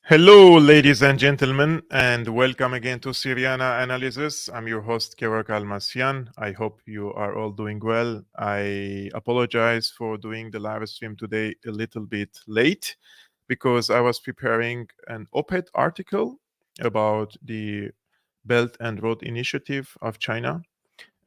Hello, ladies and gentlemen, and welcome again to Syriana Analysis. I'm your host, Almassian. I hope you are all doing well. I apologize for doing the live stream today a little bit late because I was preparing an op-ed article about the Belt and Road Initiative of China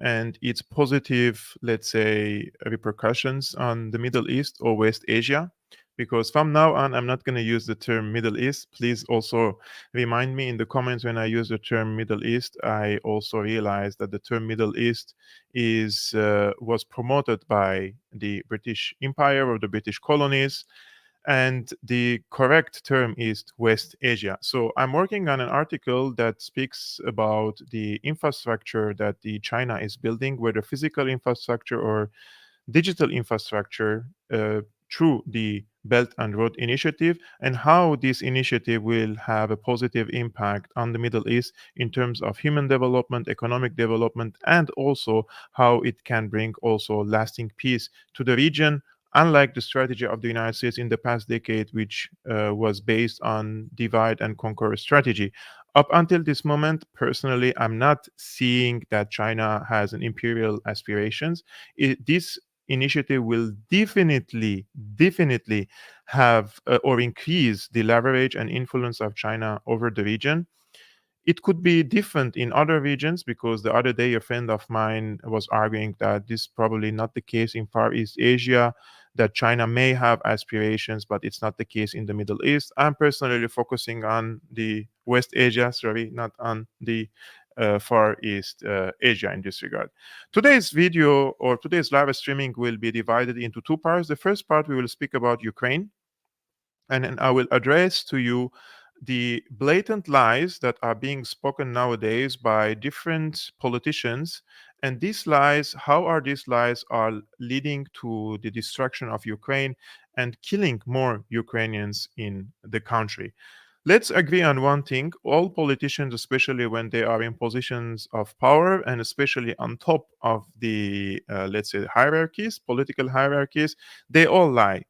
and its positive, let's say, repercussions on the Middle East or West Asia. Because from now on, I'm not going to use the term Middle East. Please also remind me in the comments when I use the term Middle East. I also realized that the term Middle East was promoted by the British Empire or the British colonies, and the correct term is West Asia. So I'm working on an article that speaks about the infrastructure that the China is building, whether physical infrastructure or digital infrastructure, through the Belt and Road Initiative, and how this initiative will have a positive impact on the Middle East in terms of human development, economic development, and also how it can bring also lasting peace to the region, unlike the strategy of the United States in the past decade, which was based on divide and conquer strategy. Up until this moment, personally, I'm not seeing that China has an imperial aspirations. This initiative will definitely have or increase the leverage and influence of China over the region. It could be different in other regions, because the other day a friend of mine was arguing that this is probably not the case in Far East Asia, that China may have aspirations, but it's not the case in the Middle East. I'm personally focusing on the West Asia, sorry, not on the Far East Asia in this regard. Today's video or today's live streaming will be divided into two parts. The first part, we will speak about Ukraine, and then I will address to you the blatant lies that are being spoken nowadays by different politicians. And these lies, how are these lies are leading to the destruction of Ukraine and killing more Ukrainians in the country. Let's agree on one thing: all politicians, especially when they are in positions of power and especially on top of the let's say hierarchies, political hierarchies, they all lie.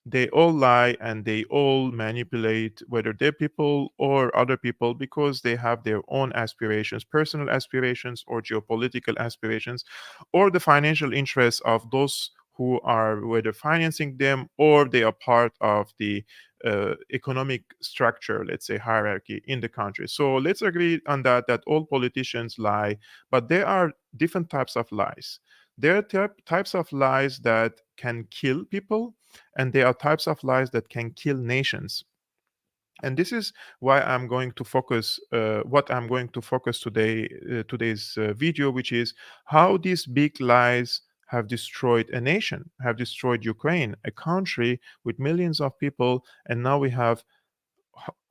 They all lie and they all manipulate, whether they're people or other people, because they have their own aspirations, personal aspirations or geopolitical aspirations, or the financial interests of those who are whether financing them or they are part of the economic structure, let's say hierarchy in the country. So let's agree on that all politicians lie, but there are different types of lies. There are types of lies that can kill people, and there are types of lies that can kill nations. And this is why I'm going to focus what I'm going to focus today's video, which is how these big lies have destroyed a nation, have destroyed Ukraine, a country with millions of people, and now we have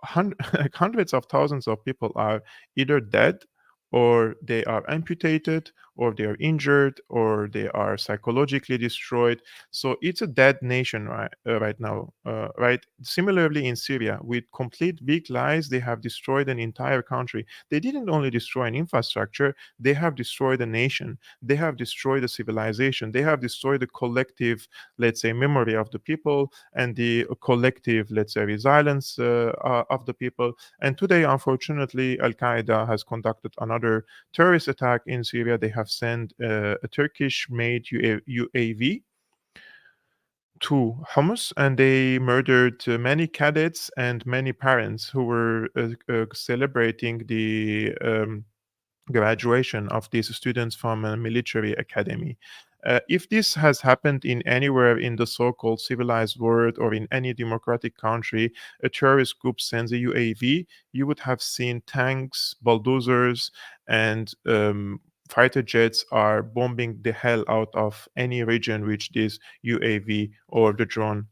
hundreds of thousands of people are either dead, or they are amputated, or they are injured, or they are psychologically destroyed. So it's a dead nation right now, right? Similarly in Syria, with complete big lies, they have destroyed an entire country. They didn't only destroy an infrastructure, they have destroyed a nation, they have destroyed a civilization, they have destroyed the collective, let's say, memory of the people, and the collective, let's say, resilience of the people. And today, unfortunately, Al Qaeda has conducted another terrorist attack in Syria. They have sent a Turkish made UAV to Homs, and they murdered many cadets and many parents who were celebrating the graduation of these students from a military academy. If this has happened in anywhere in the so-called civilized world or in any democratic country, a terrorist group sends a UAV, you would have seen tanks, bulldozers, and fighter jets are bombing the hell out of any region which this UAV or the drone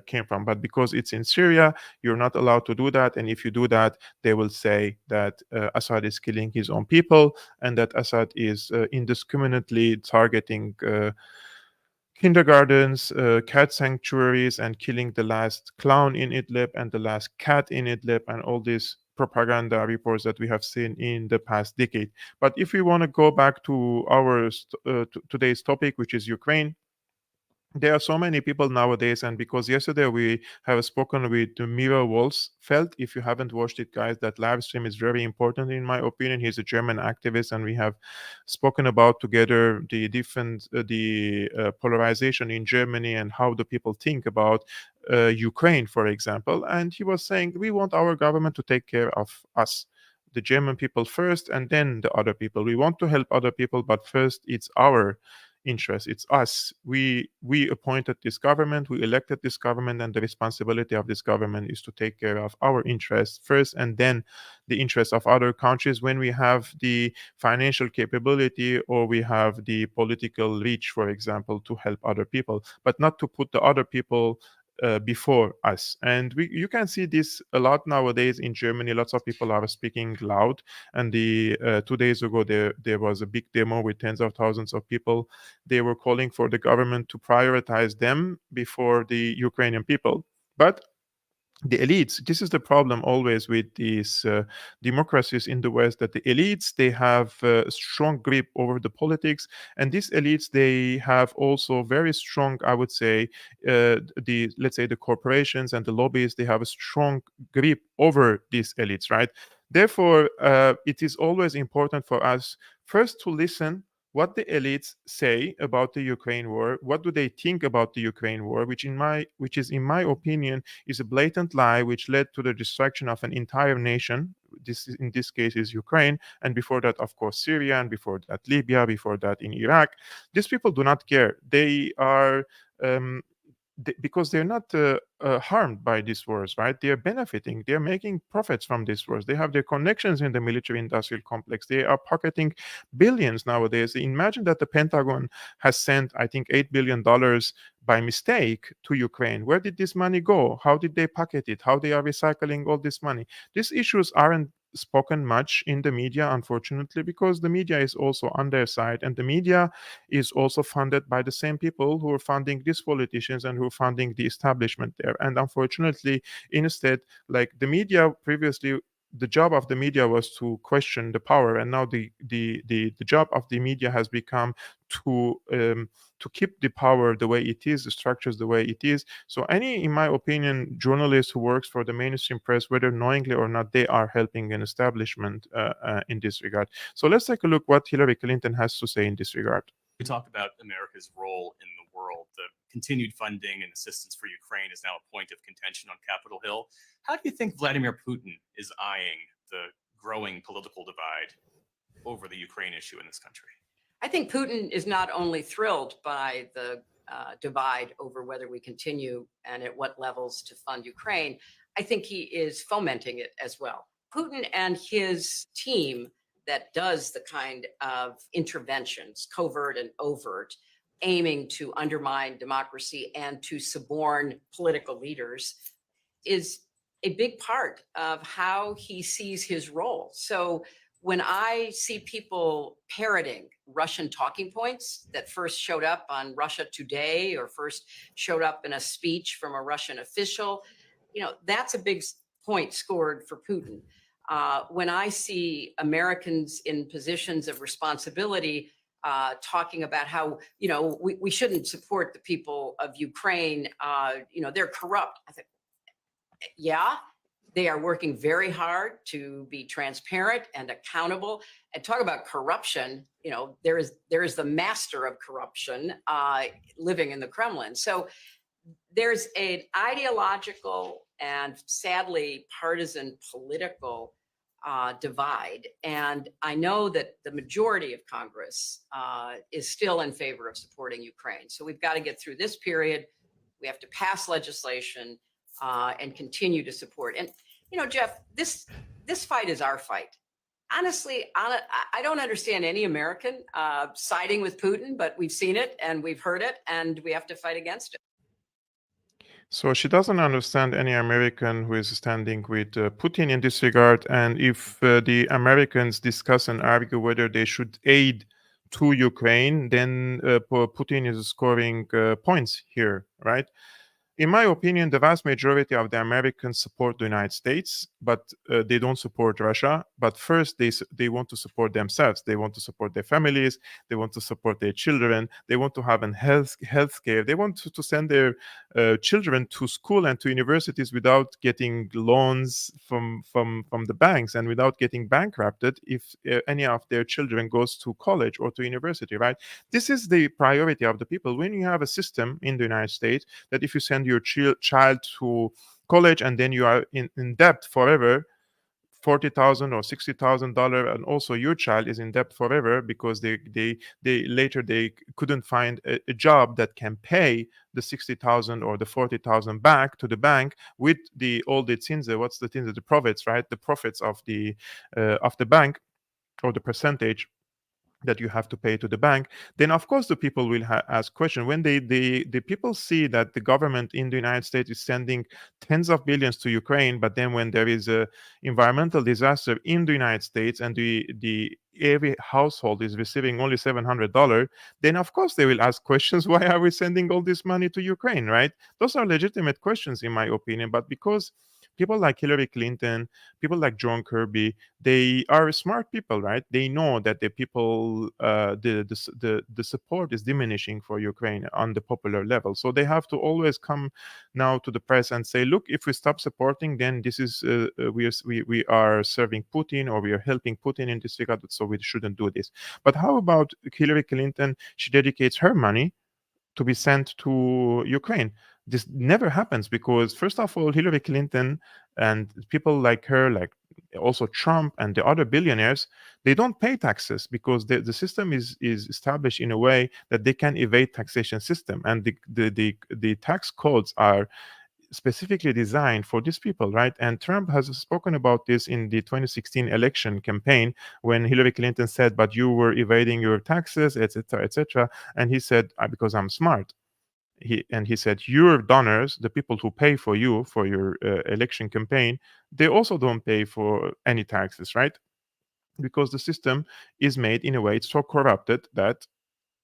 came from. But because it's in Syria, you're not allowed to do that. And if you do that, they will say that Assad is killing his own people and that Assad is indiscriminately targeting kindergartens, cat sanctuaries, and killing the last clown in Idlib and the last cat in Idlib, and all these propaganda reports that we have seen in the past decade. But if we want to go back to our today's topic, which is Ukraine, there are so many people nowadays, and because yesterday we have spoken with Mira Wolfsfeld. If you haven't watched it, guys, that live stream is very important in my opinion. He's a German activist, and we have spoken about together the different polarization in Germany and how the people think about Ukraine, for example. And he was saying we want our government to take care of us, the German people first, and then the other people. We want to help other people, but first it's our interest. It's us. We appointed this government, we elected this government, and the responsibility of this government is to take care of our interests first, and then the interests of other countries when we have the financial capability or we have the political reach, for example, to help other people, but not to put the other people before us. And you can see this a lot nowadays in Germany. Lots of people are speaking loud. And the 2 days ago, there was a big demo with tens of thousands of people. They were calling for the government to prioritize them before the Ukrainian people. But the elites, this is the problem always with these democracies in the West, that the elites, they have a strong grip over the politics, and these elites, they have also very strong, I would say, the let's say the corporations and the lobbyists, they have a strong grip over these elites, right? Therefore it is always important for us first to listen what the elites say about the Ukraine war. What do they think about the Ukraine war, which is in my opinion is a blatant lie which led to the destruction of an entire nation. In this case is Ukraine, and before that, of course, Syria, and before that, Libya, before that, in Iraq. These people do not care. They are because they're not harmed by these wars, right? They're benefiting. They're making profits from these wars. They have their connections in the military-industrial complex. They are pocketing billions nowadays. Imagine that the Pentagon has sent, I think, $8 billion by mistake to Ukraine. Where did this money go? How did they pocket it? How they are recycling all this money? These issues aren't spoken much in the media, unfortunately, because the media is also on their side, and the media is also funded by the same people who are funding these politicians and who are funding the establishment there. And unfortunately, instead, like the media previously, the job of the media was to question the power, and now the job of the media has become to keep the power the way it is, the structures the way it is. So any, in my opinion, journalist who works for the mainstream press, whether knowingly or not, they are helping an establishment in this regard. So let's take a look what Hillary Clinton has to say in this regard. We talk about America's role in the world. The continued funding and assistance for Ukraine is now a point of contention on Capitol Hill. How do you think Vladimir Putin is eyeing the growing political divide over the Ukraine issue in this country? I think Putin is not only thrilled by the divide over whether we continue and at what levels to fund Ukraine, I think he is fomenting it as well. Putin and his team that does the kind of interventions, covert and overt, aiming to undermine democracy and to suborn political leaders, is a big part of how he sees his role. So when I see people parroting Russian talking points that first showed up on Russia Today or first showed up in a speech from a Russian official, that's a big point scored for Putin. When I see Americans in positions of responsibility talking about how, we shouldn't support the people of Ukraine, they're corrupt. I think, yeah, they are working very hard to be transparent and accountable. And talk about corruption, there is the master of corruption living in the Kremlin. So there's an ideological and sadly partisan political divide. And I know that the majority of Congress is still in favor of supporting Ukraine. So we've got to get through this period. We have to pass legislation and continue to support. And, Jeff, this fight is our fight. Honestly, I don't understand any American siding with Putin, but we've seen it and we've heard it, and we have to fight against it. So she doesn't understand any American who is standing with Putin in this regard. And if the Americans discuss and argue whether they should aid to Ukraine, then Putin is scoring points here, right? In my opinion, the vast majority of the Americans support the United States, but they don't support Russia. But first, they want to support themselves. They want to support their families. They want to support their children. They want to have health care. They want to send their children to school and to universities without getting loans from the banks and without getting bankrupted if any of their children goes to college or to university, right? This is the priority of the people. When you have a system in the United States that if you send your child to college and then you are in debt forever, $40,000 or $60,000, and also your child is in debt forever because they later they couldn't find a job that can pay the 60,000 or the 40,000 back to the bank with all the zinser. What's the zinser? The profits, right? The profits of the bank, or the percentage that you have to pay to the bank. Then of course the people will ask questions when the people see that the government in the United States is sending tens of billions to Ukraine, but then when there is a environmental disaster in the United States and the every household is receiving only $700, then of course they will ask questions. Why are we sending all this money to Ukraine, right? Those are legitimate questions in my opinion, but because people like Hillary Clinton, people like John Kirby, they are smart people, right? They know that the people, the support is diminishing for Ukraine on the popular level. So they have to always come now to the press and say, look, if we stop supporting, then this is we are serving Putin, or we are helping Putin in this regard. So we shouldn't do this. But how about Hillary Clinton? She dedicates her money to be sent to Ukraine. This never happens because, first of all, Hillary Clinton and people like her, like also Trump and the other billionaires, they don't pay taxes because the system is established in a way that they can evade taxation system, and the tax codes are specifically designed for these people, right? And Trump has spoken about this in the 2016 election campaign when Hillary Clinton said, but you were evading your taxes, etc., etc. And he said, because I'm smart. He said, your donors, the people who pay for you for your election campaign, they also don't pay for any taxes, right? Because the system is made in a way it's so corrupted that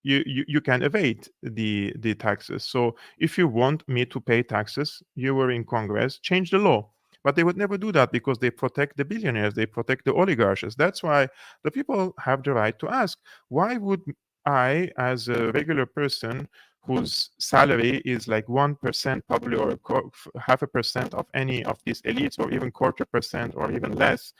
you can evade the taxes. So if you want me to pay taxes, you were in Congress, change the law. But they would never do that because they protect the billionaires, they protect the oligarchs. That's why the people have the right to ask, why would I, as a regular person whose salary is like 1% probably, or 0.5% of any of these elites, or even 0.25% or even less,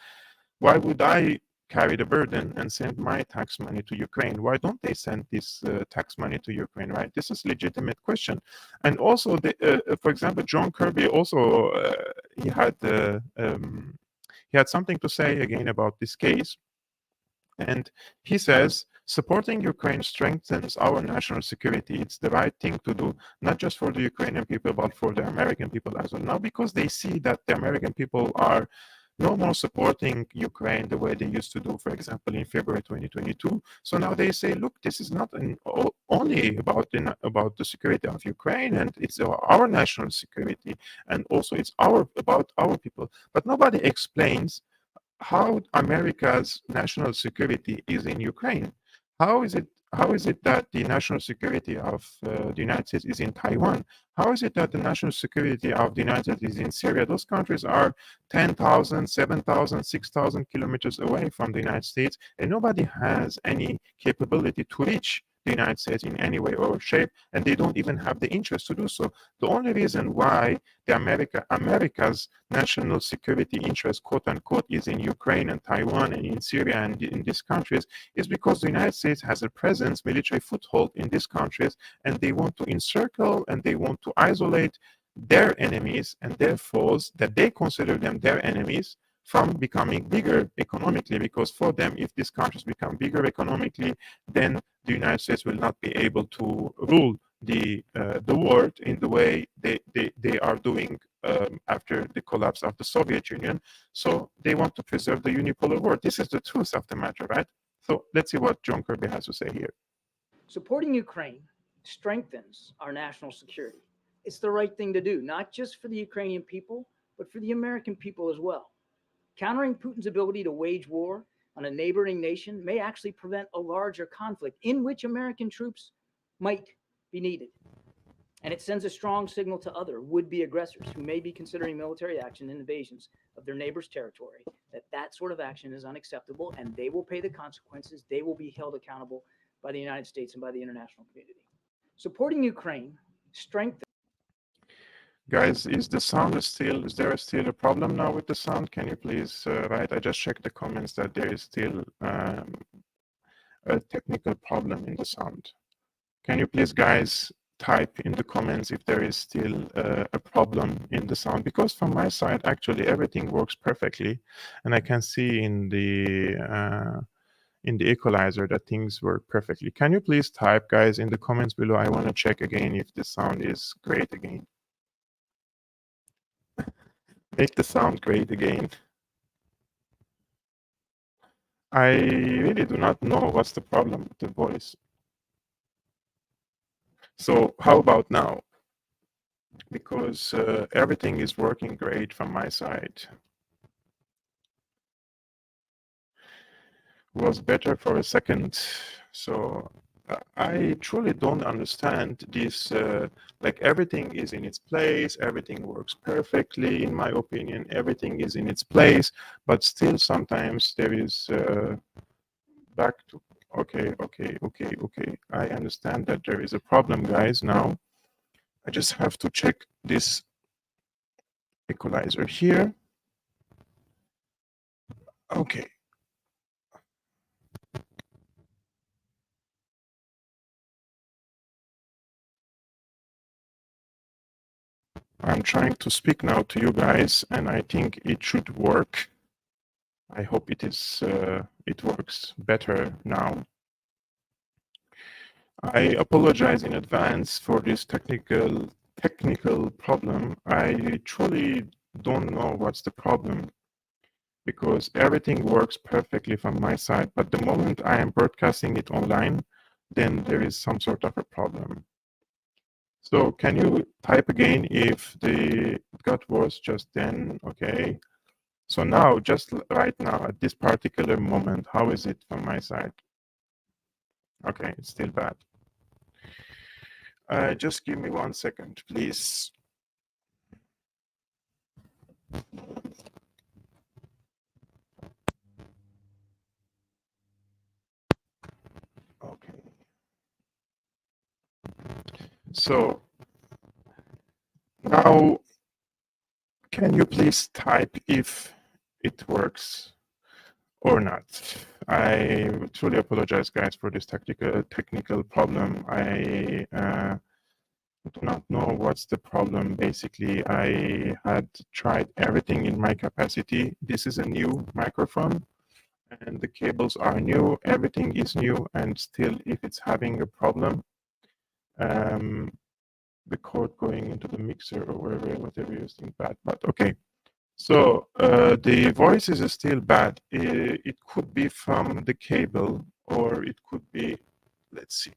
why would I carry the burden and send my tax money to Ukraine? Why don't they send this tax money to Ukraine, right? This is a legitimate question. And also, for example, John Kirby also, he had something to say again about this case. And he says, supporting Ukraine strengthens our national security. It's the right thing to do, not just for the Ukrainian people, but for the American people as well. Now, because they see that the American people are no more supporting Ukraine the way they used to do, for example, in February 2022. So now they say, look, this is not only about the security of Ukraine, and it's our national security, and also it's about our people. But nobody explains how America's national security is in Ukraine. How is it that the national security of the United States is in Taiwan? How is it that the national security of the United States is in Syria? Those countries are 10,000, 7,000, 6,000 kilometers away from the United States, and nobody has any capability to reach the United States in any way or shape, and they don't even have the interest to do so. The only reason why America's national security interest, quote unquote, is in Ukraine and Taiwan and in Syria and in these countries is because the United States has a presence, military foothold in these countries, and they want to encircle and they want to isolate their enemies and their foes that they consider them their enemies from becoming bigger economically, because for them, if these countries become bigger economically, then the United States will not be able to rule the world in the way they are doing after the collapse of the Soviet Union. So they want to preserve the unipolar world. This is the truth of the matter, right? So let's see what John Kirby has to say here. Supporting Ukraine strengthens our national security. It's the right thing to do, not just for the Ukrainian people, but for the American people as well. Countering Putin's ability to wage war on a neighboring nation may actually prevent a larger conflict in which American troops might be needed. And it sends a strong signal to other would-be aggressors who may be considering military action and invasions of their neighbor's territory that that sort of action is unacceptable and they will pay the consequences. They will be held accountable by the United States and by the international community. Supporting Ukraine strengthens. Guys, is there still a problem now with the sound? Can you please write? I just checked the comments that there is still a technical problem in the sound. Can you please, guys, type in the comments if there is still a problem in the sound? Because from my side, actually, everything works perfectly, and I can see in the equalizer that things work perfectly. Can you please type, guys, in the comments below? I want to check again if the sound is great again. Make the sound great again. I really do not know what's the problem with the voice. So how about now? Because everything is working great from my side. Was better for a second. So I truly don't understand this. Like everything is in its place, everything works perfectly, in my opinion, everything is in its place, but still sometimes there is back to, okay. I understand that there is a problem, guys. Now I just have to check this equalizer here. Okay. I'm trying to speak now to you guys, and I think it should work. I hope it works better now. I apologize in advance for this technical problem. I truly don't know what's the problem, because everything works perfectly from my side, but the moment I am broadcasting it online, then there is some sort of a problem. So can you type again if it got worse just then? Okay. So now, just right now, at this particular moment, how is it from my side? Okay, it's still bad. Just give me 1 second, please. Okay. So now, can you please type if it works or not? I truly apologize, guys, for this technical problem. I do not know what's the problem. Basically, I had tried everything in my capacity. This is a new microphone, and the cables are new. Everything is new, and still, if it's having a problem, the cord going into the mixer or whatever you think bad. But okay. So the voice is still bad. It could be from the cable, or it could be, let's see.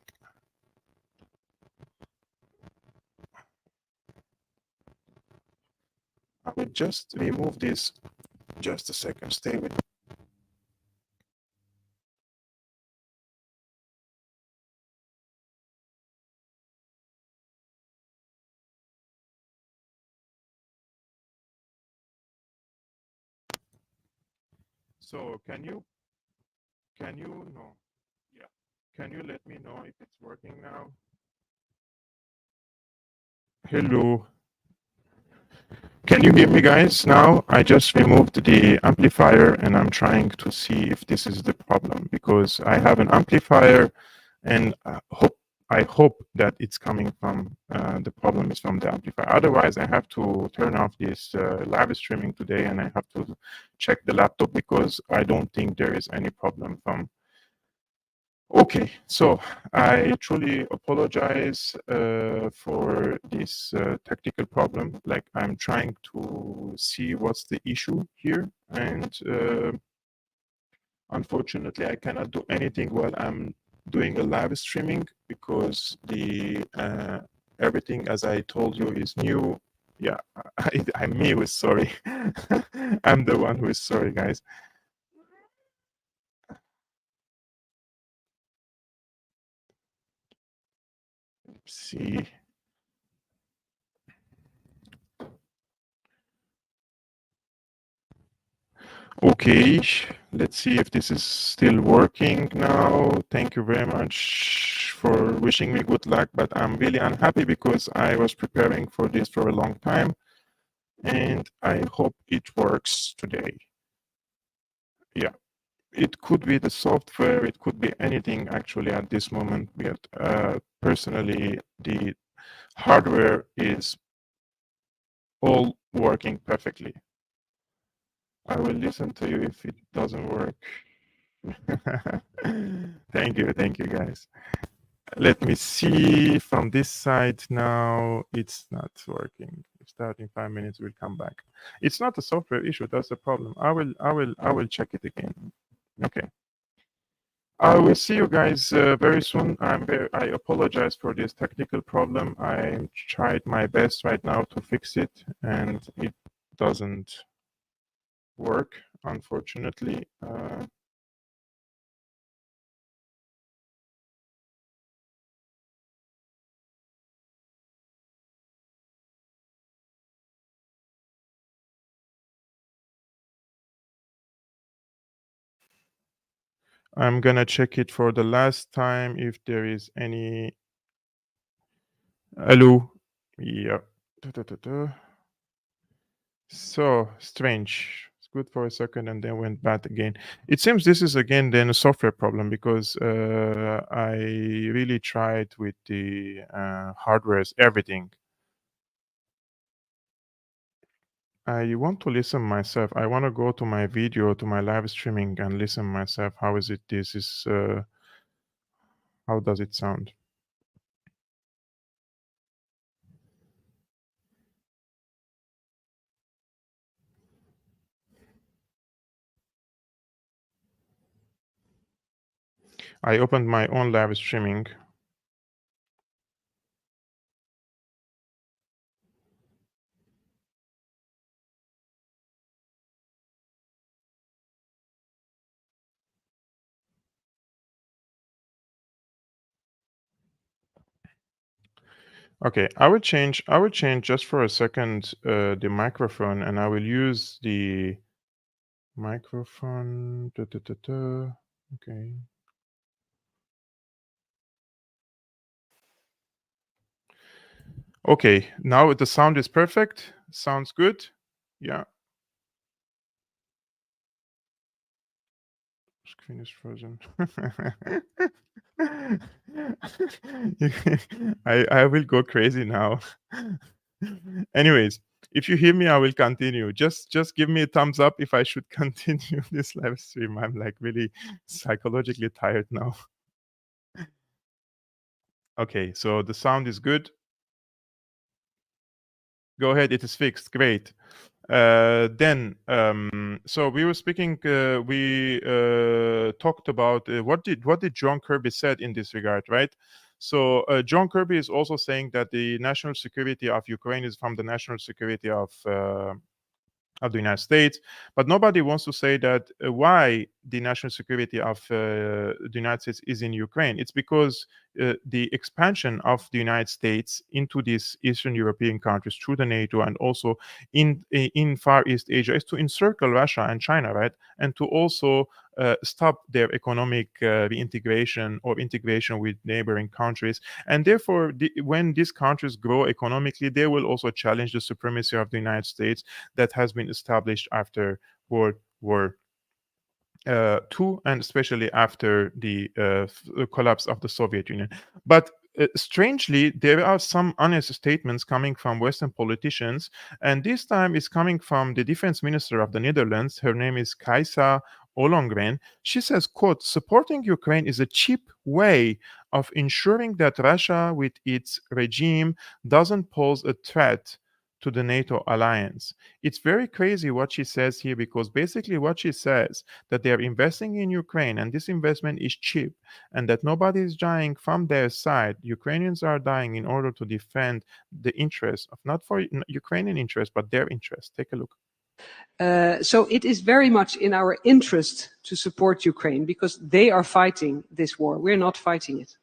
I will just remove this. Just a second. Stay with me. So can you no, yeah. Can you let me know if it's working now? Hello. Can you hear me, guys? Now I just removed the amplifier and I'm trying to see if this is the problem, because I have an amplifier and I hope that it's coming from the problem is from the amplifier. Otherwise, I have to turn off this live streaming today and I have to check the laptop, because I don't think there is any problem from. Okay, so I truly apologize for this technical problem. Like, I'm trying to see what's the issue here, and unfortunately, I cannot do anything while I'm doing a live streaming, because the everything, as I told you, is new. Yeah, I'm me who is sorry. I'm the one who is sorry, guys. Let's see. Okay, let's see if this is still working now. Thank you very much for wishing me good luck, but I'm really unhappy because I was preparing for this for a long time, and I hope it works today. Yeah, it could be the software, it could be anything actually at this moment, but personally, the hardware is all working perfectly. I will listen to you if it doesn't work. Thank you guys. Let me see from this side now. It's not working. Starting 5 minutes, we'll come back. It's not a software issue. That's the problem. I will check it again. Okay. I will see you guys very soon. I apologize for this technical problem. I tried my best right now to fix it, and it doesn't work, unfortunately. I'm gonna check it for the last time if there is any. Hello. Yeah. So strange. It's good for a second and then went bad again. It seems this is again then a software problem, because I really tried with the hardwares, everything. I want to listen myself. I want to go to my video, to my live streaming, and listen myself. How is it? This is how does it sound? I opened my own live streaming. Okay, I will change just for a second the microphone, and I will use the microphone. Okay. Okay, now the sound is perfect. Sounds good. Yeah. Screen is frozen. I will go crazy now. Anyways, if you hear me, I will continue. Just give me a thumbs up if I should continue this live stream. I'm like really psychologically tired now. Okay, so the sound is good. Go ahead, it is fixed. Great. Then, so we were speaking. We talked about what did John Kirby said in this regard, right? So John Kirby is also saying that the national security of Ukraine is from the national security of the United States, but nobody wants to say that why the national security of the United States is in Ukraine. It's because the expansion of the United States into these Eastern European countries through the NATO and also in Far East Asia is to encircle Russia and China, right? And to also stop their economic reintegration or integration with neighboring countries. And therefore, when these countries grow economically, they will also challenge the supremacy of the United States that has been established after World War II, and especially after the collapse of the Soviet Union. But strangely, there are some honest statements coming from Western politicians, and this time is coming from the defense minister of the Netherlands. Her name is Kajsa Ollongren. She says, quote, supporting Ukraine is a cheap way of ensuring that Russia with its regime doesn't pose a threat to the NATO alliance. It's very crazy what she says here, because basically what she says that they are investing in Ukraine and this investment is cheap and that nobody is dying from their side. Ukrainians are dying in order to defend the interests of not for Ukrainian interests but their interests. Take a look. So it is very much in our interest to support Ukraine because they are fighting this war. We're not fighting it.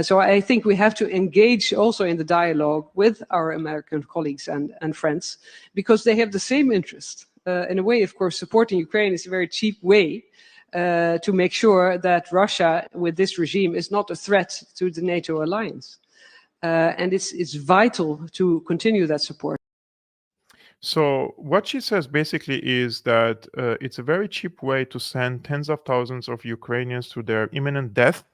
So I think we have to engage also in the dialogue with our American colleagues and friends because they have the same interest. In a way, of course, supporting Ukraine is a very cheap way to make sure that Russia with this regime is not a threat to the NATO alliance. And it's vital to continue that support. So what she says basically is that it's a very cheap way to send tens of thousands of Ukrainians to their imminent death,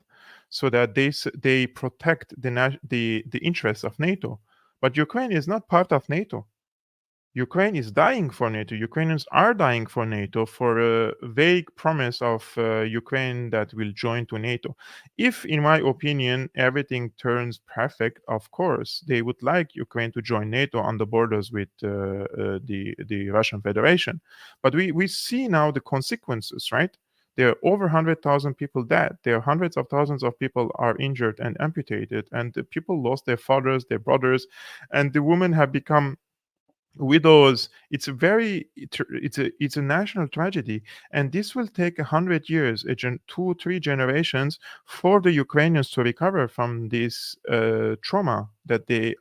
so that they protect the interests of NATO. But Ukraine is not part of NATO. Ukraine is dying for NATO. Ukrainians are dying for NATO for a vague promise of Ukraine that will join to NATO. If, in my opinion, everything turns perfect, of course, they would like Ukraine to join NATO on the borders with the Russian Federation. But we see now the consequences, right? There are over 100,000 people dead. There are hundreds of thousands of people are injured and amputated, and the people lost their fathers, their brothers, and the women have become widows. It's a national tragedy, and this will take 100 years, 2-3 generations for the Ukrainians to recover from this trauma that they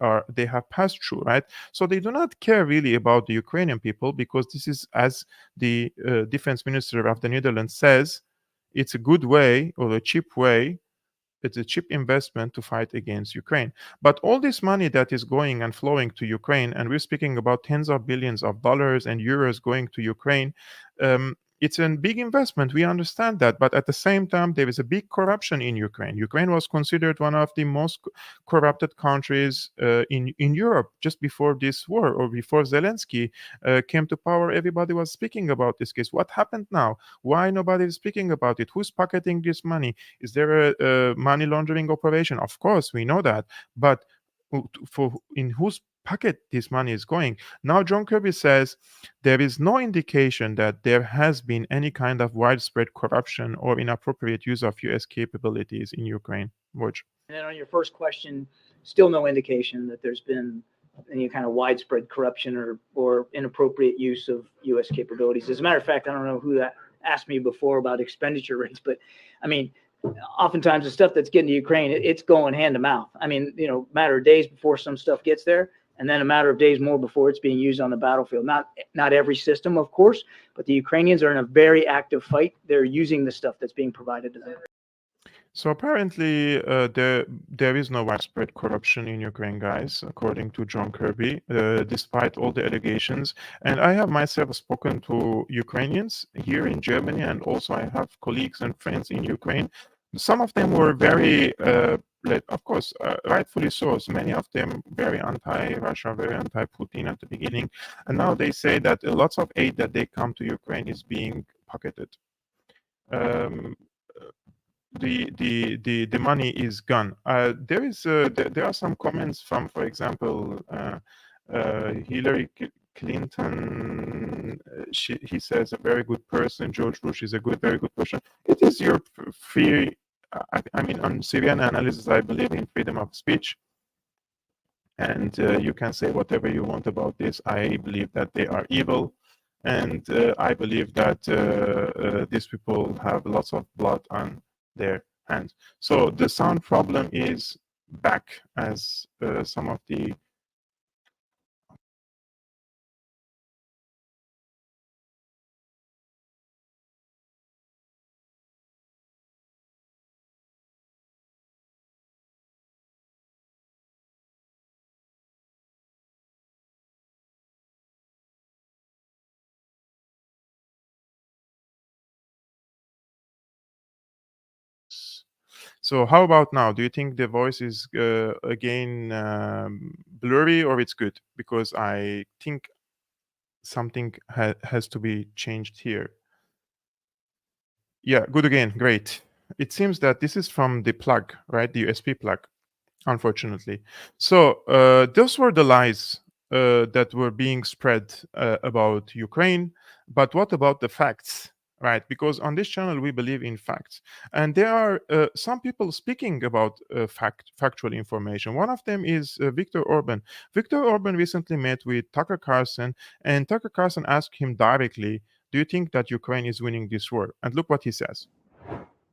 have passed through, right? So they do not care really about the Ukrainian people, because this is, as the defense minister of the Netherlands says, it's a good way, or a cheap way. It's a cheap investment to fight against Ukraine. But all this money that is going and flowing to Ukraine, and we're speaking about tens of billions of dollars and euros going to Ukraine, it's a big investment. We understand that. But at the same time, there is a big corruption in Ukraine. Ukraine was considered one of the most corrupted countries in Europe just before this war, or before Zelensky came to power. Everybody was speaking about this case. What happened now? Why nobody is speaking about it? Who's pocketing this money? Is there a money laundering operation? Of course, we know that. But in whose pocket this money is going? Now, John Kirby says there is no indication that there has been any kind of widespread corruption or inappropriate use of U.S. capabilities in Ukraine. Watch. And then on your first question, still no indication that there's been any kind of widespread corruption or inappropriate use of U.S. capabilities. As a matter of fact, I don't know who that asked me before about expenditure rates, but I mean, oftentimes the stuff that's getting to Ukraine, it's going hand to mouth. I mean, matter of days before some stuff gets there, and then a matter of days more before it's being used on the battlefield. Not every system, of course, but the Ukrainians are in a very active fight. They're using the stuff that's being provided to them. So apparently there is no widespread corruption in Ukraine, guys, according to John Kirby, despite all the allegations. And I have myself spoken to Ukrainians here in Germany, and also I have colleagues and friends in Ukraine. Some of them were very, of course, rightfully so. Many of them very anti-Russia, very anti-Putin at the beginning. And now they say that lots of aid that they come to Ukraine is being pocketed. The money is gone. There are some comments from, for example, Hillary Clinton. He says a very good person. George Bush is a very good person. It is your free. I mean, on Syriana Analysis, I believe in freedom of speech, and you can say whatever you want about this. I believe that they are evil. And I believe that these people have lots of blood on their hands. So the sound problem is back, as some of the So how about now? Do you think the voice is again blurry, or it's good? Because I think something has to be changed here. Yeah, good again. Great. It seems that this is from the plug, right? The USB plug, unfortunately. So those were the lies that were being spread about Ukraine. But what about the facts? Right, because on this channel we believe in facts, and there are some people speaking about factual information. One of them is Viktor Orban. Viktor Orban recently met with Tucker Carlson, and Tucker Carlson asked him directly, "Do you think that Ukraine is winning this war?" And look what he says.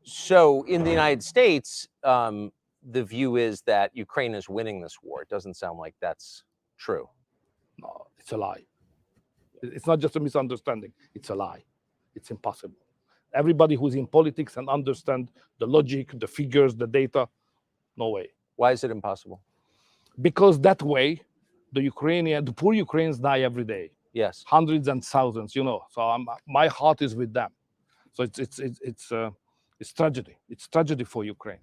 So in the United States, the view is that Ukraine is winning this war. It doesn't sound like that's true. No, it's a lie. It's not just a misunderstanding. It's a lie. It's impossible. Everybody who's in politics and understand the logic, the figures, the data, no way. Why is it impossible? Because that way, the poor Ukrainians die every day. Yes. Hundreds and thousands, So my heart is with them. So it's tragedy. It's tragedy for Ukraine.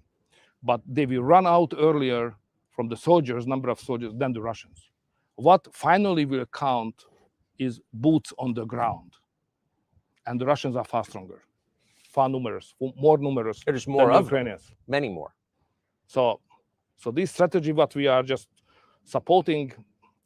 But they will run out earlier from the soldiers, number of soldiers, than the Russians. What finally will count is boots on the ground. And the Russians are far stronger, far more numerous There's more than of the Ukrainians. Many more. So this strategy, what we are just supporting,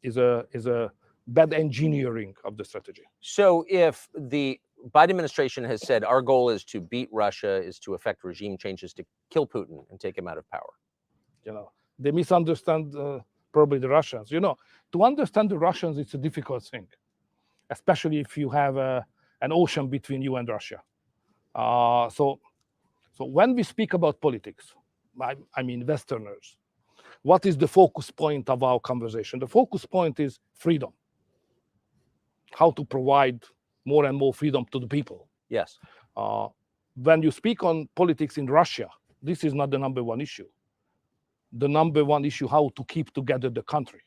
is a bad engineering of the strategy. So if the Biden administration has said our goal is to beat Russia, is to effect regime changes, to kill Putin and take him out of power. They misunderstand probably the Russians. To understand the Russians, it's a difficult thing, especially if you have an ocean between you and Russia. So when we speak about politics, I mean Westerners, what is the focus point of our conversation? The focus point is freedom. How to provide more and more freedom to the people. Yes. When you speak on politics in Russia, this is not the number one issue. The number one issue, how to keep together the country,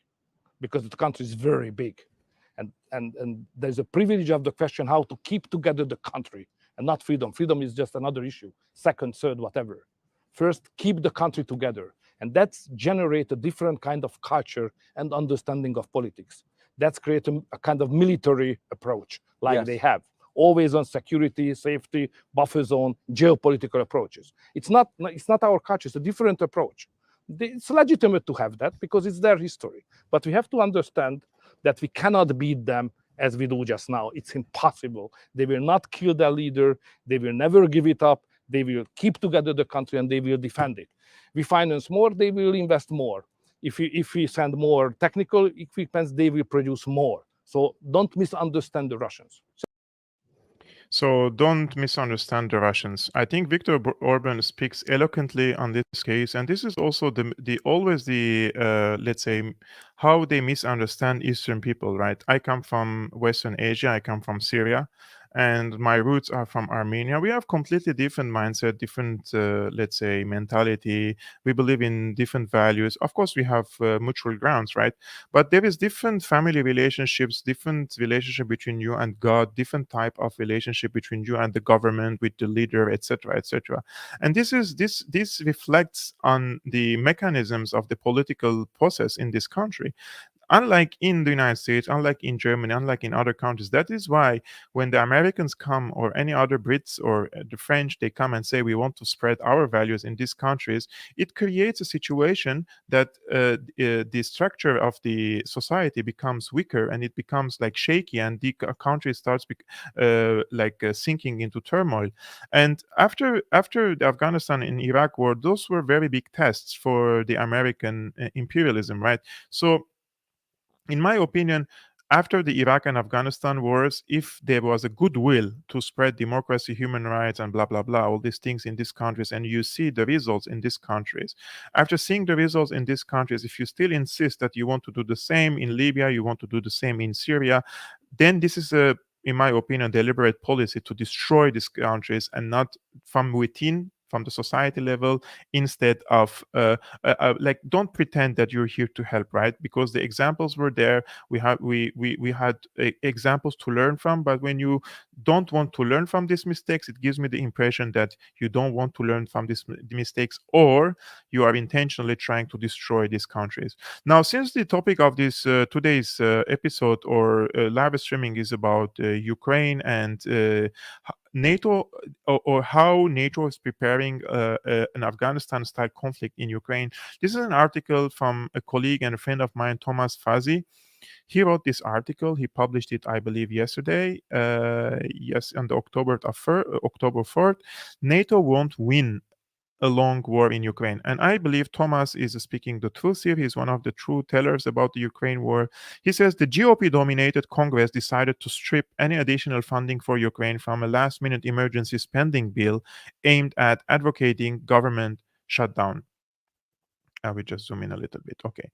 because the country is very big. And there's a privilege of the question how to keep together the country and not freedom. Freedom is just another issue, second, third, whatever. First, keep the country together. And that's generate a different kind of culture and understanding of politics. That's create a kind of military approach like Yes. they have. Always on security, safety, buffer zone, geopolitical approaches. It's not our culture, it's a different approach. It's legitimate to have that because it's their history. But we have to understand that we cannot beat them as we do just now. It's impossible. They will not kill their leader. They will never give it up. They will keep together the country and they will defend it. We finance more, they will invest more. If we send more technical equipment, they will produce more. So don't misunderstand the Russians. So don't misunderstand the Russians. I think Viktor Orban speaks eloquently on this case, and this is also always the let's say how they misunderstand Eastern people. Right? I come from Western Asia. I come from Syria, and my roots are from Armenia. We have completely different mindset, different let's say mentality. We believe in different values. Of course, we have mutual grounds, right? But there is different family relationships, different relationship between you and God, different type of relationship between you and the government, with the leader, etc., etc. And this reflects on the mechanisms of the political process in this country. Unlike in the United States, unlike in Germany, unlike in other countries, that is why when the Americans come, or any other Brits or the French, they come and say we want to spread our values in these countries, it creates a situation that the structure of the society becomes weaker, and it becomes like shaky, and the country starts sinking into turmoil. And after the Afghanistan and Iraq war, those were very big tests for the American imperialism, right? So in my opinion, after the Iraq and Afghanistan wars, if there was a goodwill to spread democracy, human rights, and blah, blah, blah, all these things in these countries, and you see the results in these countries, after seeing the results in these countries, if you still insist that you want to do the same in Libya, you want to do the same in Syria, then this is a, in my opinion, deliberate policy to destroy these countries and not from within, from the society level, instead of like, don't pretend that you're here to help, right? Because the examples were there. We had examples to learn from, but when you don't want to learn from these mistakes, it gives me the impression that you don't want to learn from these mistakes, or you are intentionally trying to destroy these countries. Now, since the topic of this today's episode or live streaming is about Ukraine and NATO, or how NATO is preparing an Afghanistan-style conflict in Ukraine. This is an article from a colleague and a friend of mine, Thomas Fazi. He wrote this article. He published it, I believe, yesterday. Yes, on the October 4th. NATO won't win a long war in Ukraine. And I believe Thomas is speaking the truth here. He's one of the true tellers about the Ukraine war. He says the GOP dominated Congress decided to strip any additional funding for Ukraine from a last minute emergency spending bill aimed at advocating government shutdown. I will just zoom in a little bit. Okay.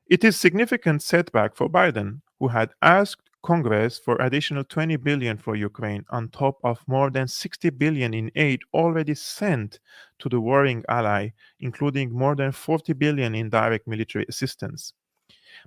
It is significant setback for Biden, who had asked Congress for additional 20 billion for Ukraine on top of more than 60 billion in aid already sent to the warring ally, including more than 40 billion in direct military assistance.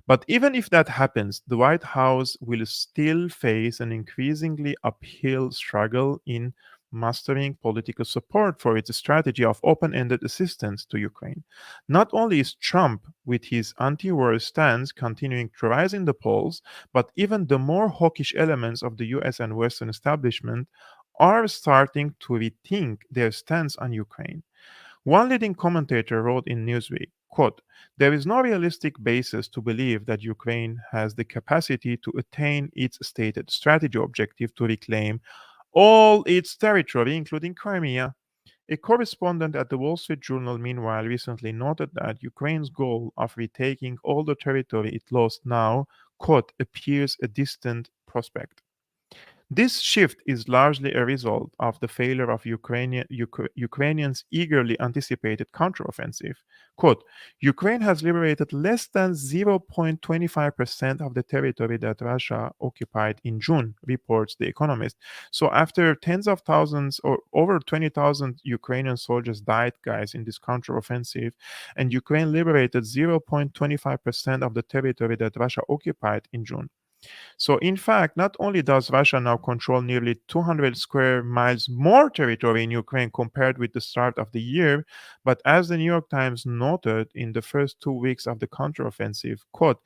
But even if that happens, the White House will still face an increasingly uphill struggle in mastering political support for its strategy of open-ended assistance to Ukraine. Not only is Trump, with his anti-war stance, continuing to rise in the polls, but even the more hawkish elements of the US and Western establishment are starting to rethink their stance on Ukraine. One leading commentator wrote in Newsweek, quote, "There is no realistic basis to believe that Ukraine has the capacity to attain its stated strategy objective to reclaim all its territory, including Crimea." A correspondent at the Wall Street Journal, meanwhile, recently noted that Ukraine's goal of retaking all the territory it lost now, quote, appears a distant prospect. This shift is largely a result of the failure of Ukrainians' eagerly anticipated counteroffensive. Quote, Ukraine has liberated less than 0.25% of the territory that Russia occupied in June, reports The Economist. So after tens of thousands or over 20,000 Ukrainian soldiers died, guys, in this counteroffensive, and Ukraine liberated 0.25% of the territory that Russia occupied in June. So, in fact, not only does Russia now control nearly 200 square miles more territory in Ukraine compared with the start of the year, but as the New York Times noted in the first 2 weeks of the counteroffensive, quote,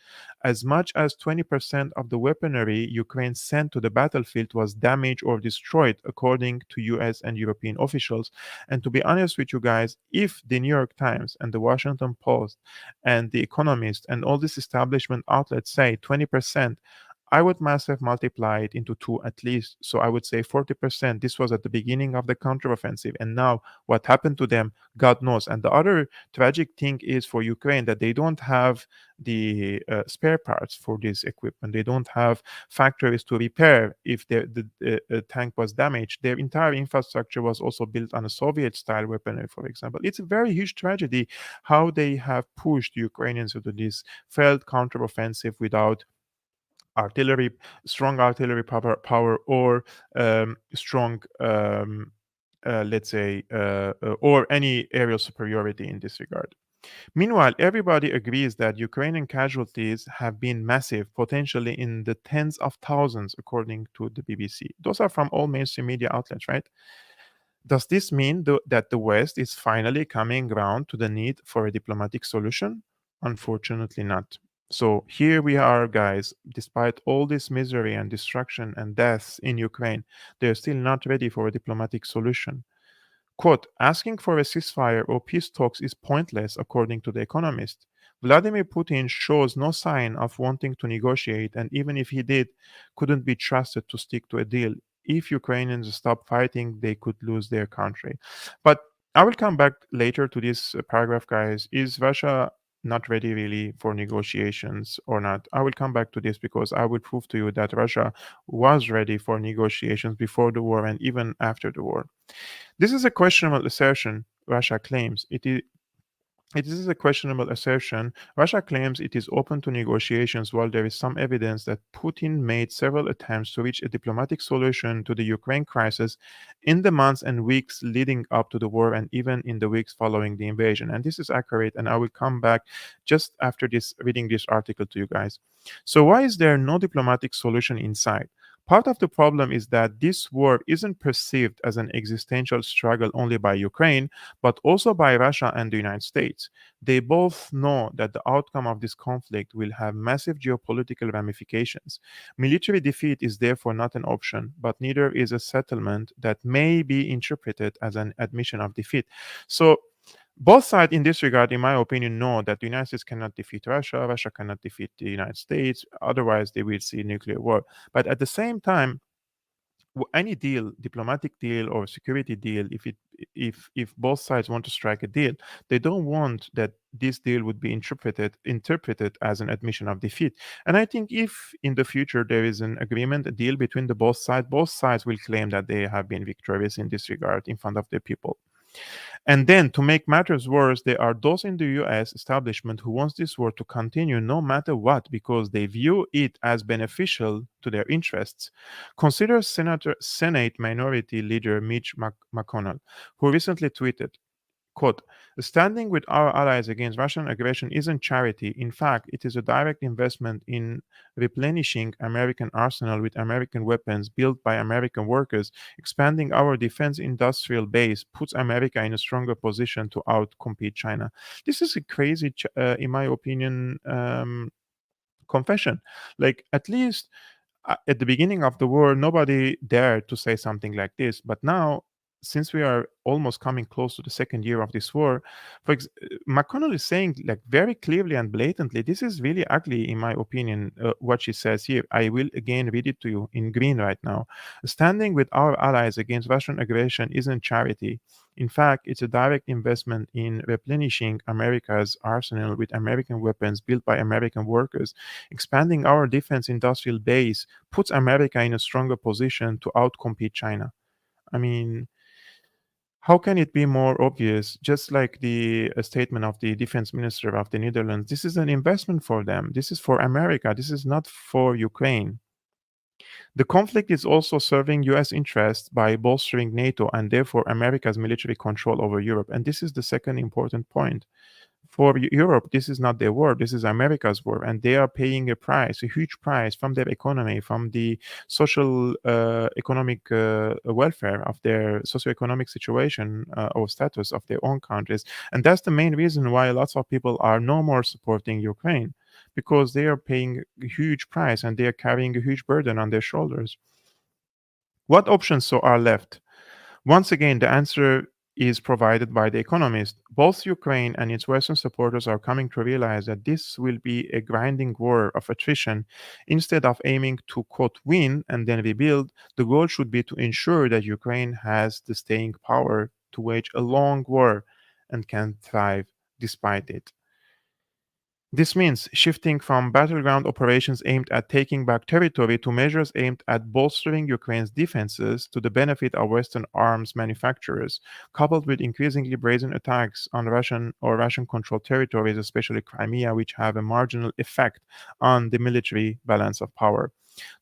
as much as 20% of the weaponry Ukraine sent to the battlefield was damaged or destroyed, according to US and European officials. And to be honest with you guys, if the New York Times and the Washington Post and the Economist and all these establishment outlets say 20%, I would massive multiply it into 2 at least. So I would say 40%. This was at the beginning of the counteroffensive. And now what happened to them, God knows. And the other tragic thing is for Ukraine that they don't have the spare parts for this equipment. They don't have factories to repair if the tank was damaged. Their entire infrastructure was also built on a Soviet-style weaponry, for example. It's a very huge tragedy how they have pushed Ukrainians into this failed counteroffensive without strong artillery power or strong, let's say, or any aerial superiority in this regard. Meanwhile, everybody agrees that Ukrainian casualties have been massive, potentially in the tens of thousands, according to the BBC. Those are from all mainstream media outlets, right? Does this mean that the West is finally coming around to the need for a diplomatic solution? Unfortunately not. So here we are, guys. Despite all this misery and destruction and deaths in Ukraine, they're still not ready for a diplomatic solution. Quote, asking for a ceasefire or peace talks is pointless, according to The Economist. Vladimir Putin shows no sign of wanting to negotiate, and even if he did, couldn't be trusted to stick to a deal. If Ukrainians stop fighting, they could lose their country. But I will come back later to this paragraph, guys. Is Russia not ready really for negotiations or not. I will come back to this because I will prove to you that Russia was ready for negotiations before the war and even after the war. This is a questionable assertion, Russia claims. It is a questionable assertion. Russia claims it is open to negotiations while there is some evidence that Putin made several attempts to reach a diplomatic solution to the Ukraine crisis in the months and weeks leading up to the war and even in the weeks following the invasion. And this is accurate, and I will come back just after this reading this article to you guys. So why is there no diplomatic solution in sight? Part of the problem is that this war isn't perceived as an existential struggle only by Ukraine, but also by Russia and the United States. They both know that the outcome of this conflict will have massive geopolitical ramifications. Military defeat is therefore not an option, but neither is a settlement that may be interpreted as an admission of defeat. So, both sides in this regard, in my opinion, know that the United States cannot defeat Russia, Russia cannot defeat the United States, otherwise they will see nuclear war. But at the same time, any deal, diplomatic deal or security deal, if both sides want to strike a deal, they don't want that this deal would be interpreted as an admission of defeat. And I think if in the future there is an agreement, a deal between the both sides will claim that they have been victorious in this regard in front of their people. And then, to make matters worse, there are those in the US establishment who wants this war to continue no matter what because they view it as beneficial to their interests. Consider Senate Minority Leader Mitch McConnell, who recently tweeted, quote, standing with our allies against Russian aggression isn't charity. In fact, it is a direct investment in replenishing American arsenal with American weapons built by American workers. Expanding our defense industrial base puts America in a stronger position to outcompete China. This is a crazy, in my opinion, confession. Like, at least at the beginning of the war, nobody dared to say something like this. But now, since we are almost coming close to the second year of this war, McConnell is saying, like, very clearly and blatantly, this is really ugly, in my opinion, what she says here. I will again read it to you in green right now. Standing with our allies against Russian aggression isn't charity. In fact, it's a direct investment in replenishing America's arsenal with American weapons built by American workers. Expanding our defense industrial base puts America in a stronger position to outcompete China. I mean, how can it be more obvious? Just like the statement of the defense minister of the Netherlands, this is an investment for them. This is for America. This is not for Ukraine. The conflict is also serving US interests by bolstering NATO and therefore America's military control over Europe. And this is the second important point. For Europe, this is not their war, this is America's war, and they are paying a price, a huge price from their economy, from the social economic welfare of their socioeconomic situation or status of their own countries. And that's the main reason why lots of people are no more supporting Ukraine, because they are paying a huge price and they are carrying a huge burden on their shoulders. What options so are left? Once again, the answer is provided by The Economist. Both Ukraine and its Western supporters are coming to realize that this will be a grinding war of attrition. Instead of aiming to, quote, win and then rebuild, the goal should be to ensure that Ukraine has the staying power to wage a long war and can thrive despite it. This means shifting from battleground operations aimed at taking back territory to measures aimed at bolstering Ukraine's defenses to the benefit of Western arms manufacturers, coupled with increasingly brazen attacks on Russian or Russian-controlled territories, especially Crimea, which have a marginal effect on the military balance of power.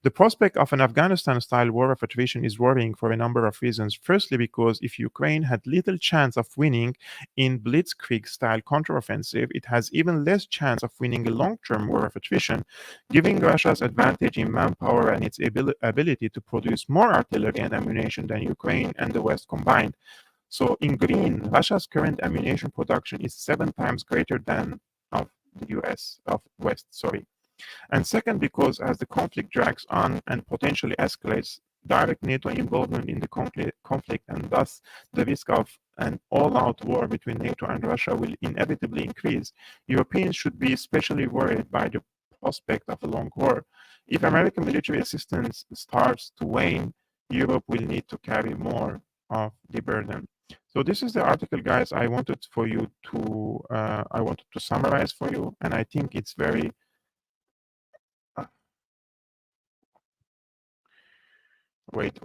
The prospect of an Afghanistan-style war of attrition is worrying for a number of reasons. Firstly, because if Ukraine had little chance of winning in blitzkrieg-style counteroffensive, it has even less chance of winning a long-term war of attrition, giving Russia's advantage in manpower and its ability to produce more artillery and ammunition than Ukraine and the West combined. So in green, Russia's current ammunition production is 7 times greater than of the West. And second, because as the conflict drags on and potentially escalates, direct NATO involvement in the conflict and thus the risk of an all-out war between NATO and Russia will inevitably increase. Europeans should be especially worried by the prospect of a long war. If American military assistance starts to wane, Europe will need to carry more of the burden. So this is the article, guys. I wanted to summarize for you, and I think it's very wait.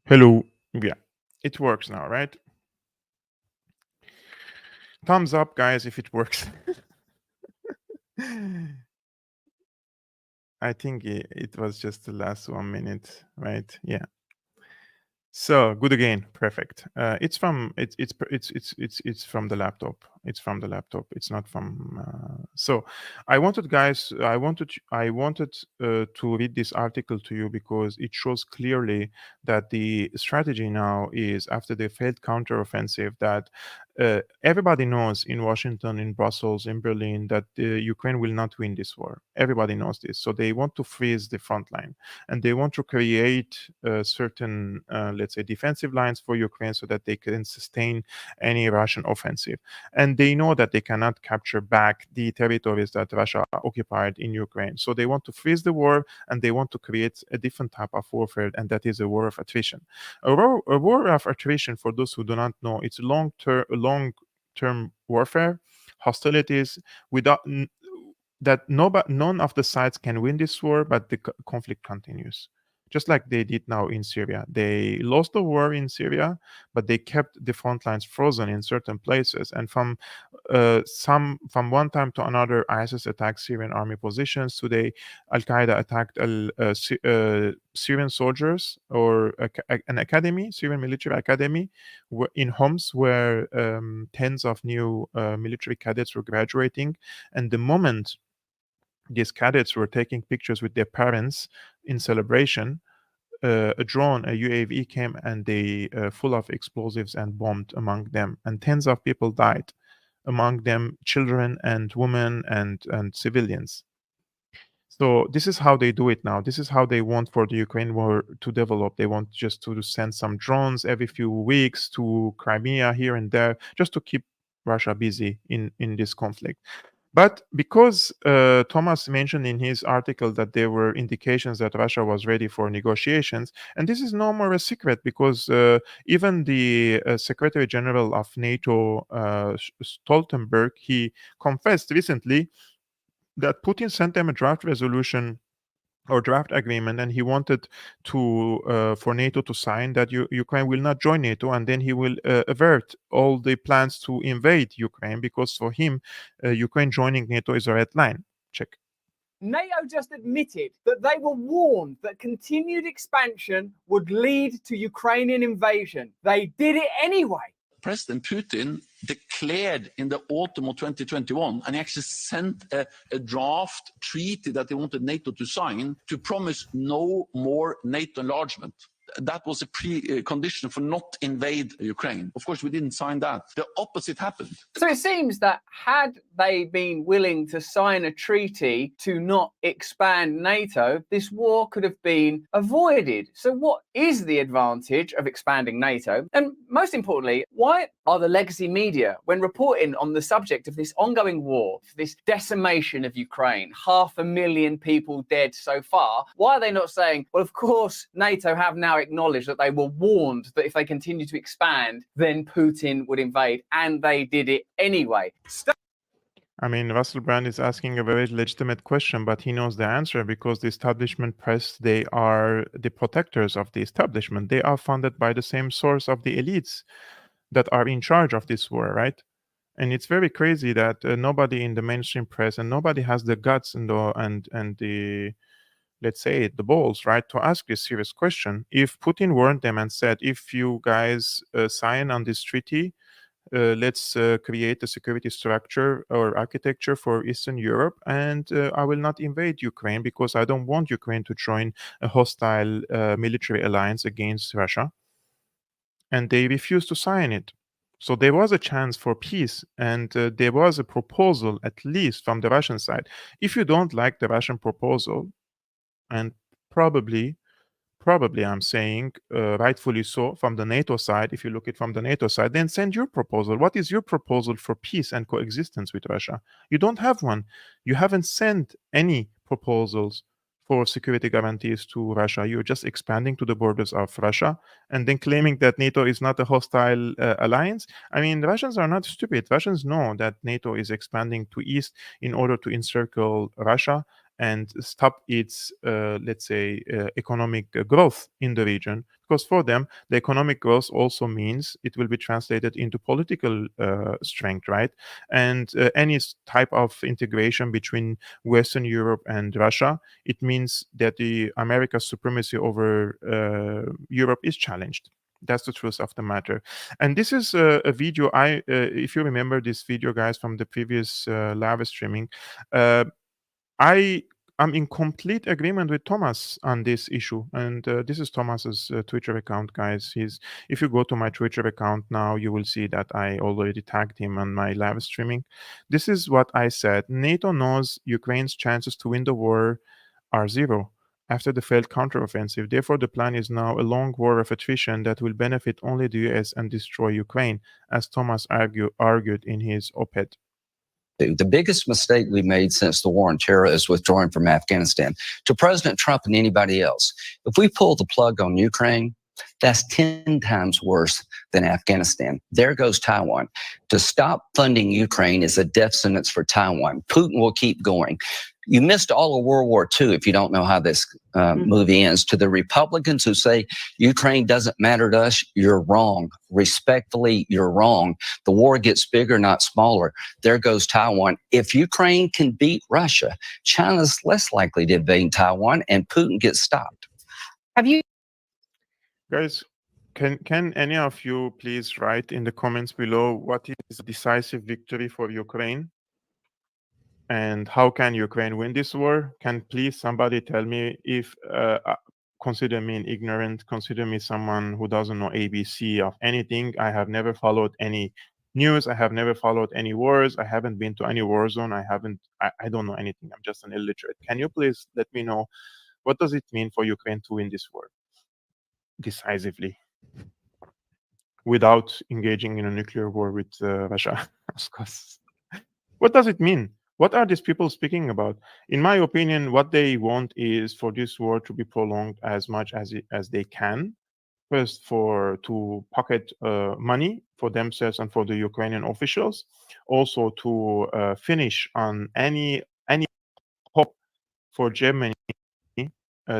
Hello. Yeah, it works now, right? Thumbs up, guys, if it works. I think it was just the last 1 minute, right? Yeah. So good again, perfect. It's from it's from the laptop. It's from the laptop. It's not from. So I wanted, guys. I wanted to read this article to you because it shows clearly that the strategy now is, after the failed counteroffensive, that everybody knows in Washington, in Brussels, in Berlin, that Ukraine will not win this war. Everybody knows this. So they want to freeze the front line, and they want to create certain, let's say, defensive lines for Ukraine so that they can sustain any Russian offensive. And they know that they cannot capture back the territories that Russia occupied in Ukraine. So they want to freeze the war, and they want to create a different type of warfare, and that is a war of attrition. A war of attrition, for those who do not know, it's long-term warfare, hostilities without that none of the sides can win this war, but the conflict continues. Just like they did now in Syria. They lost the war in Syria, but they kept the front lines frozen in certain places. And from one time to another, ISIS attacked Syrian army positions. Today, Al Qaeda attacked Syrian soldiers or an academy, Syrian military academy, in Homs, where tens of new military cadets were graduating. And the moment these cadets were taking pictures with their parents in celebration, a drone, a UAV came, and they full of explosives and bombed among them, and tens of people died, among them children and women and civilians. So this is how they do it now. This is how they want for the Ukraine war to develop. They want just to send some drones every few weeks to Crimea here and there, just to keep Russia busy in this conflict. But because Thomas mentioned in his article that there were indications that Russia was ready for negotiations, and this is no more a secret, because even the Secretary General of NATO, Stoltenberg, he confessed recently that Putin sent them a draft resolution or draft agreement, and he wanted to for NATO to sign that Ukraine will not join NATO, and then he will avert all the plans to invade Ukraine, because for him, Ukraine joining NATO is a red line. Check. NATO just admitted that they were warned that continued expansion would lead to Ukrainian invasion. They did it anyway. President Putin declared in the autumn of 2021, and he actually sent a draft treaty that he wanted NATO to sign to promise no more NATO enlargement. That was a precondition for not invade Ukraine. Of course, we didn't sign that. The opposite happened. So it seems that had they been willing to sign a treaty to not expand NATO, this war could have been avoided. So what is the advantage of expanding NATO? And most importantly, why are the legacy media, when reporting on the subject of this ongoing war, this decimation of Ukraine, 500,000 people dead so far, why are they not saying, well, of course, NATO have now acknowledged that they were warned that if they continue to expand, then Putin would invade, and they did it anyway. I mean, Russell Brand is asking a very legitimate question, but he knows the answer, because the establishment press, they are the protectors of the establishment. They are funded by the same source of the elites that are in charge of this war, right? And it's very crazy that nobody in the mainstream press, and nobody has the guts and the, let's say, the balls, right, to ask this serious question. If Putin warned them and said, if you guys sign on this treaty, let's create a security structure or architecture for Eastern Europe, and I will not invade Ukraine because I don't want Ukraine to join a hostile military alliance against Russia. And they refuse to sign it. So there was a chance for peace, and there was a proposal, at least from the Russian side. If you don't like the Russian proposal, and probably I'm saying, rightfully so, from the NATO side, if you look at from the NATO side, then send your proposal. What is your proposal for peace and coexistence with Russia? You don't have one. You haven't sent any proposals for security guarantees to Russia. You're just expanding to the borders of Russia and then claiming that NATO is not a hostile alliance. I mean, Russians are not stupid. Russians know that NATO is expanding to east in order to encircle Russia and stop its, let's say, economic growth in the region. Because for them, the economic growth also means it will be translated into political strength, right? And any type of integration between Western Europe and Russia, it means that the America's supremacy over Europe is challenged. That's the truth of the matter. And this is a video if you remember this video, guys, from the previous live streaming, I am in complete agreement with Thomas on this issue, and this is Thomas's Twitter account, guys. If you go to my Twitter account now, you will see that I already tagged him on my live streaming. This is what I said: NATO knows Ukraine's chances to win the war are zero after the failed counteroffensive. Therefore, the plan is now a long war of attrition that will benefit only the US and destroy Ukraine, as Thomas argued in his op-ed. The biggest mistake we made since the war on terror is withdrawing from Afghanistan. To President Trump and anybody else, if we pull the plug on Ukraine, that's 10 times worse than Afghanistan. There goes Taiwan. To stop funding Ukraine is a death sentence for Taiwan. Putin will keep going. You missed all of World War II if you don't know how this movie ends. To the Republicans who say Ukraine doesn't matter to us, you're wrong. Respectfully, you're wrong. The war gets bigger, not smaller. There goes Taiwan. If Ukraine can beat Russia, China's less likely to invade Taiwan, and Putin gets stopped. Have you? Guys, can any of you please write in the comments below what is a decisive victory for Ukraine? And how can Ukraine win this war? Can please somebody tell me if, consider me ignorant, consider me someone who doesn't know ABC of anything. I have never followed any news. I have never followed any wars. I haven't been to any war zone. I don't know anything. I'm just an illiterate. Can you please let me know what does it mean for Ukraine to win this war decisively without engaging in a nuclear war with Russia? Of course. What does it mean? What are these people speaking about? In my opinion, what they want is for this war to be prolonged as much as they can. First, to pocket money for themselves and for the Ukrainian officials. Also, to finish on any hope for Germany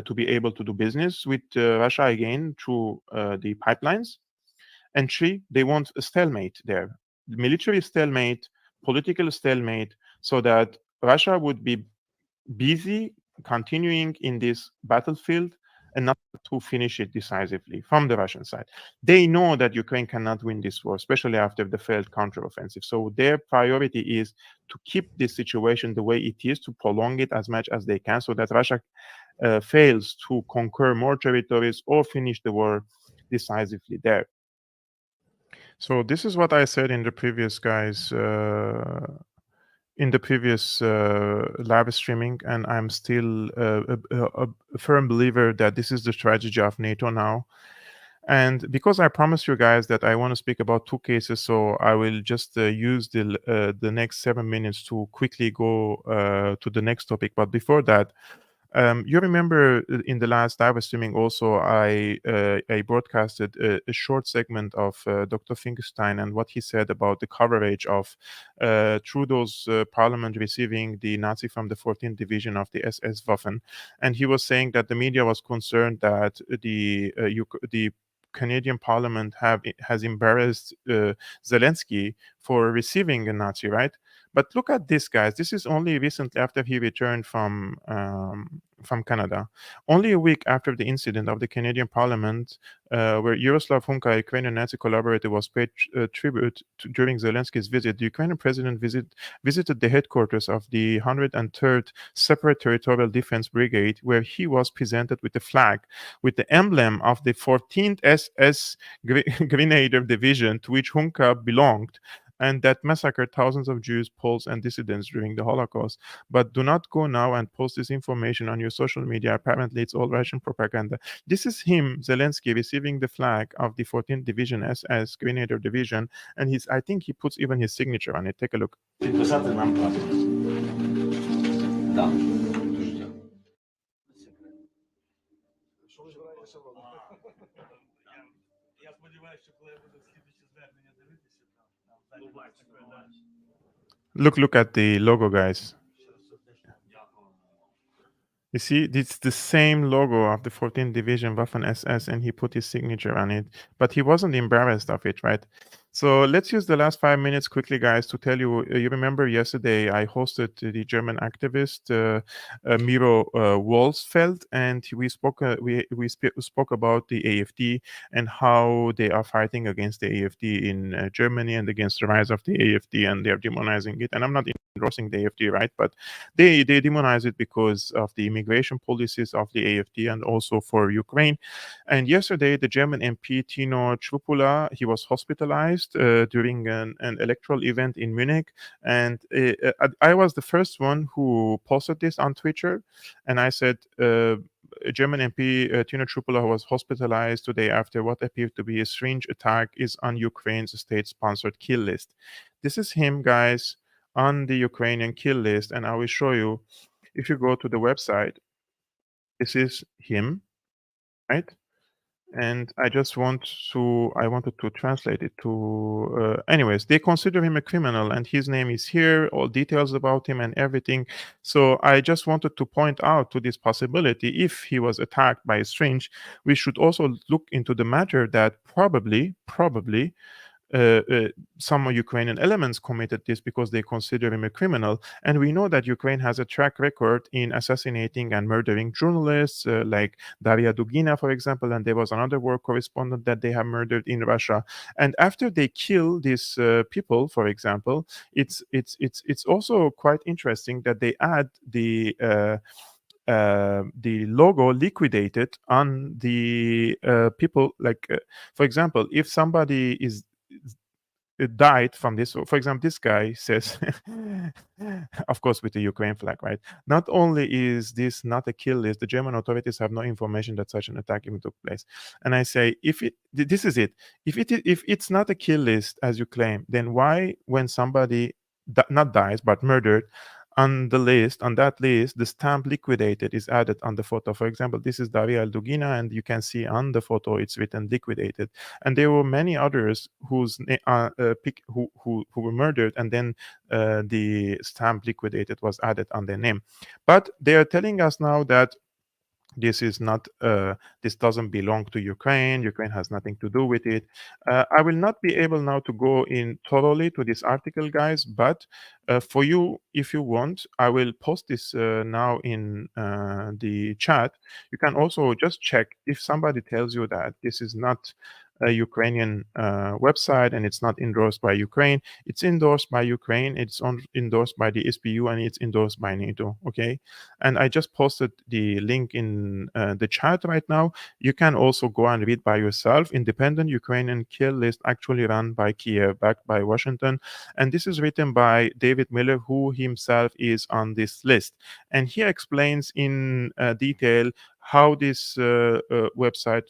to be able to do business with Russia again through the pipelines. And three, they want a stalemate there, military stalemate, political stalemate, so that Russia would be busy continuing in this battlefield and not to finish it decisively from the Russian side. They know that Ukraine cannot win this war, especially after the failed counteroffensive. So their priority is to keep this situation the way it is, to prolong it as much as they can, so that Russia fails to conquer more territories or finish the war decisively there. So this is what I said in the previous, guys, in the previous live streaming, and I'm still a firm believer that this is the strategy of NATO now. And because I promised you guys that I want to speak about two cases, so I will just use the next 7 minutes to quickly go to the next topic. But before that, you remember in the last live streaming also, I broadcasted a short segment of Dr. Finkelstein and what he said about the coverage of Trudeau's parliament receiving the Nazi from the 14th Division of the SS Waffen. And he was saying that the media was concerned that the Canadian Parliament has embarrassed Zelensky for receiving a Nazi, right? But look at this, guys. This is only recently after he returned from Canada. Only a week after the incident of the Canadian Parliament, where Yaroslav Hunka, a Ukrainian Nazi collaborator, was paid tribute during Zelensky's visit, the Ukrainian president visited the headquarters of the 103rd Separate Territorial Defense Brigade, where he was presented with a flag with the emblem of the 14th SS Grenadier Division, to which Hunka belonged, and that massacred thousands of Jews, Poles, and dissidents during the Holocaust. But do not go now and post this information on your social media. Apparently, it's all Russian propaganda. This is him, Zelensky, receiving the flag of the 14th Division SS Grenadier Division, and I think he puts even his signature on it. Take a look. Look at the logo, guys. You see, it's the same logo of the 14th Division Waffen SS, and he put his signature on it, but he wasn't embarrassed of it, right? So let's use the last 5 minutes quickly, guys, to tell you. You remember yesterday I hosted the German activist Miro Wolfsfeld, and we spoke about the AfD and how they are fighting against the AfD in Germany and against the rise of the AfD, and they're demonizing it. And I'm not endorsing the AfD, right? But they demonize it because of the immigration policies of the AfD and also for Ukraine. And yesterday, the German MP Tino Chrupula, he was hospitalized during an electoral event in Munich, and I was the first one who posted this on Twitter, and I said German MP Tino Chrupula was hospitalized today after what appeared to be a strange attack is on Ukraine's state-sponsored kill list. This is him, guys, on the Ukrainian kill list, and I will show you. If you go to the website, this is him, right? And I wanted to translate it to, anyways, they consider him a criminal, and his name is here, all details about him and everything. So I just wanted to point out to this possibility. If he was attacked by a strange, we should also look into the matter that probably some Ukrainian elements committed this because they consider him a criminal. And we know that Ukraine has a track record in assassinating and murdering journalists like Daria Dugina, for example, and there was another war correspondent that they have murdered in Russia. And after they kill these people, for example, it's also quite interesting that they add the logo liquidated on the people. Like, for example, if somebody died from this, for example, this guy says, of course, with the Ukraine flag, right? Not only is this not a kill list, the German authorities have no information that such an attack even took place. And I say, this is it. If it's not a kill list as you claim, then why, when somebody not dies but murdered, on that list, the stamp liquidated is added on the photo? For example, this is Daria Dugina, and you can see on the photo it's written liquidated. And there were many others who were murdered, and then the stamp liquidated was added on their name. But they are telling us now that this is not this doesn't belong to Ukraine has nothing to do with it. I will not be able now to go in thoroughly to this article, guys, but for you, if you want, I will post this now in the chat. You can also just check if somebody tells you that this is not a Ukrainian website and it's not endorsed by Ukraine. It's endorsed by Ukraine, it's endorsed by the SBU, and it's endorsed by NATO, okay? And I just posted the link in the chat right now. You can also go and read by yourself. Independent Ukrainian kill list actually run by Kiev, backed by Washington. And this is written by David Miller, who himself is on this list. And he explains in detail how this website,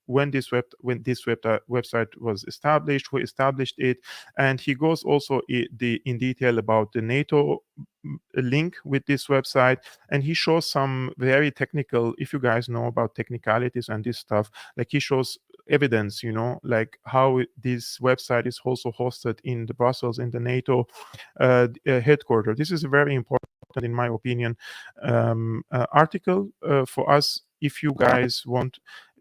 when this website was established, who established it, and he goes also in detail about the NATO link with this website, and he shows some very technical, if you guys know about technicalities and this stuff, like he shows evidence, like how this website is also hosted in the Brussels, in the NATO headquarters. This is very important, in my opinion, article for us, if you guys want,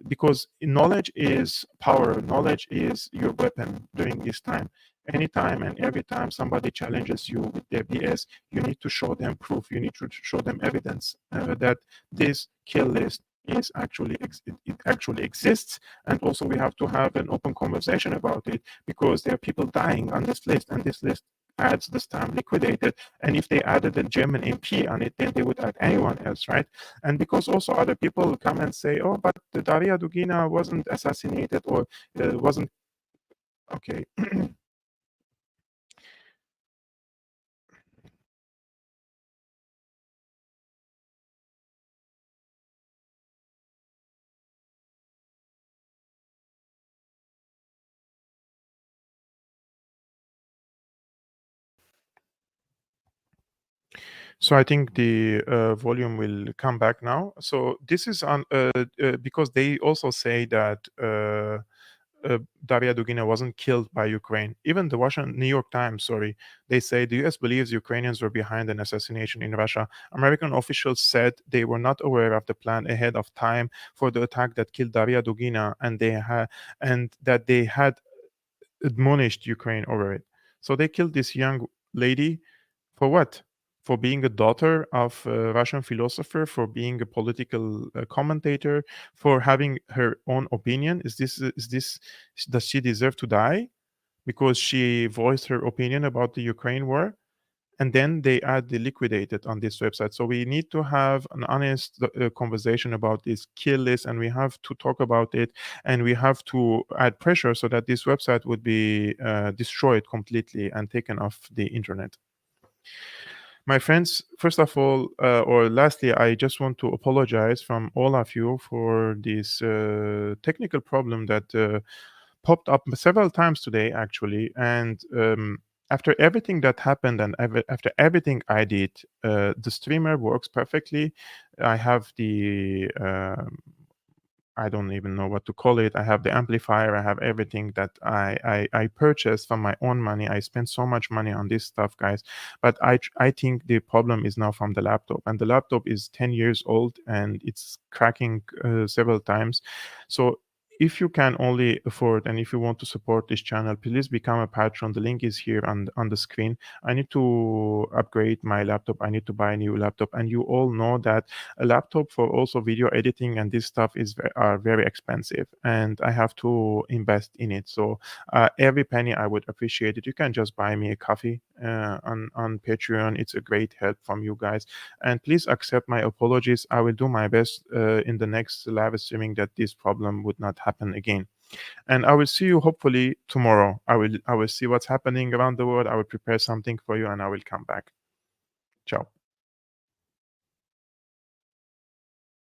because knowledge is power, knowledge is your weapon during this time. Anytime and every time somebody challenges you with their BS, you need to show them proof. You need to show them evidence that this kill list is actually it actually exists, and also we have to have an open conversation about it, because there are people dying on this list, and this list adds this time liquidated. And if they added a German MP on it, then they would add anyone else, right? And because also other people come and say, oh, but Daria Dugina wasn't assassinated, or wasn't okay. So I think the volume will come back now. So this is on because they also say that Daria Dugina wasn't killed by Ukraine. Even the New York Times, sorry, they say the U.S. believes Ukrainians were behind an assassination in Russia. American officials said they were not aware of the plan ahead of time for the attack that killed Daria Dugina, and that they had admonished Ukraine over it. So they killed this young lady for what? For being a daughter of a Russian philosopher, for being a political commentator, for having her own opinion. Does she deserve to die because she voiced her opinion about the Ukraine war? And then they add the liquidated on this website. So we need to have an honest conversation about this kill list, and we have to talk about it, and we have to add pressure so that this website would be destroyed completely and taken off the internet. My friends, first of all, or lastly, I just want to apologize from all of you for this technical problem that popped up several times today, actually. And after everything that happened and after everything I did, the streamer works perfectly. I have the I don't even know what to call it. I have the amplifier. I have everything that I purchased from my own money. I spent so much money on this stuff, guys. But I think the problem is now from the laptop, and the laptop is 10 years old and it's cracking several times. So if you can only afford, and if you want to support this channel, please become a patron. The link is here on the screen. I need to upgrade my laptop. I need to buy a new laptop, and you all know that a laptop for also video editing and this stuff are very expensive, and I have to invest in it. So every penny I would appreciate it. You can just buy me a coffee on Patreon. It's a great help from you guys, and please accept my apologies. I will do my best in the next live streaming that this problem would not happen again. And I will see you hopefully tomorrow. I will see what's happening around the world. I will prepare something for you, and I will come back. Ciao.